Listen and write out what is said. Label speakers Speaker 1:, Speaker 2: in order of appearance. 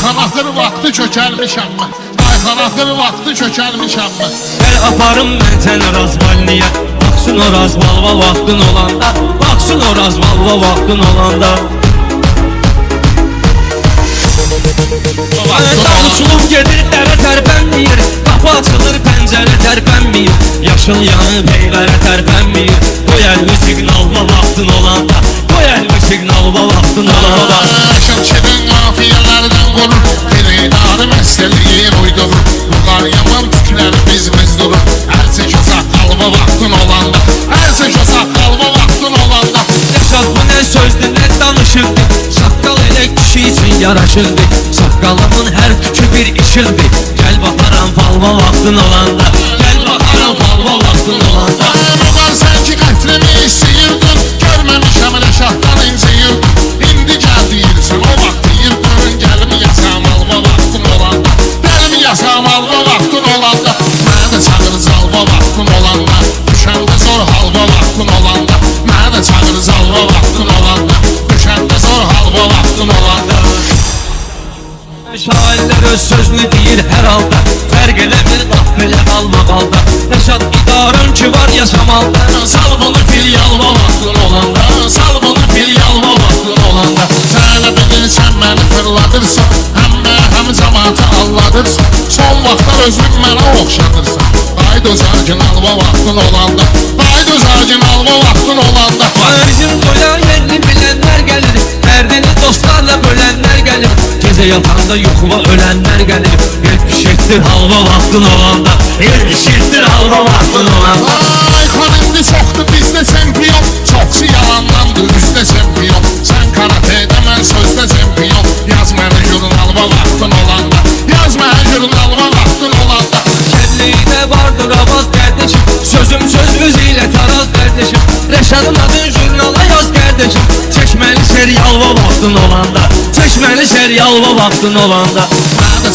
Speaker 1: Ayxanaxır vaxtı çökərmişəm mən. Ayxanaxır vaxtı çökərmişəm mən.
Speaker 2: Gəl aparım mən səni razvalniyə. Baxsın o razvalva vaxtın olanda. Baxsın o razvalva vaxtın olanda. Davuşulub gedir dərə tərpənməyir. Qapı açılır pəncərə tərpənməyir. Yaşıl yanıb heyvərə tərpənməyir. Qoy əlmi siqnalva vaxtın olanda. Qoy əlmi siqnalva vaxtın olanda.
Speaker 1: Şəmşirin qafiyələrdən qorur. Xeyridarı məsəliyir uydurur. Yuqar yaman tüklər biz durur. Ərçək o saqqalva vaxtın olanda. Ərçək o saqqalva vaxtın olanda.
Speaker 2: Yaşad bu nə sözdür, nə danışırdı. Saqqal elə kişi üçün yaraşırdı. Saqqalımın hər tükü bir işıqdır. Gəl baxaram falva vaxtın olanda. Gəl baxaram falva vaxtın olanda.
Speaker 1: Roman sən ki qətlimi istəyirdin. Görməmişəm elə şahdan inciyirdin. İndi gəl deyirsən o vaxt deyirdin. Gəlmi yasam alva vaxtın olanda. Gəlmi yasam alva vaxtın olanda. Mənə də çağırız alva vaxtın olanda. Düşəndə zor halva vaxtın olanda. Mənə də çağırız alva vaxtın olanda. Düşəndə zor halva vaxtın olanda.
Speaker 2: Şairlər öz sözünü deyir hər halda. Fərq eləmir laf belə qalmaq halda. Yaşad idarın ki var yaşamalda.
Speaker 1: Sal bunu fil yalva vaxtın olanda. Sal bunu fil yalva vaxtın olanda. Sən elə bilirsən məni fırladırsan. Həm cəmatı alladırsan. Son vaxtlar özün mənə oxşadırsan. Haydi özərgin alva vaxtın olanda. Haydi özərgin alva vaxtın olanda.
Speaker 2: Bizim toya yerini bilənlər gəlir. Dərdini dostlarla bölənlər gəlir. Gecə yatanda yuxuva ölənlər gəlir. Yetişirdir halva vaxtın olanda. Yetişirdir halva vaxtın olanda.
Speaker 1: Ayxan indi çoxdur bizdə çempiyon. Çoxsu yalandandır bizdə çempiyon. Sən karatedə mən sözdə çempiyon. Yaz mənə jurnalva vaxtın olanda. Yaz mənə jurnalva vaxtın olanda.
Speaker 2: Kəllidə vardır avaz qardeşim. Sözüm sözünüz ilə taraz qardeşim. Rəşadın adın jurnala yaz qardeşim. Çəkməli serialva vaxtın olanda. Çəkməli serialva vaxtın olanda.
Speaker 1: Mənə də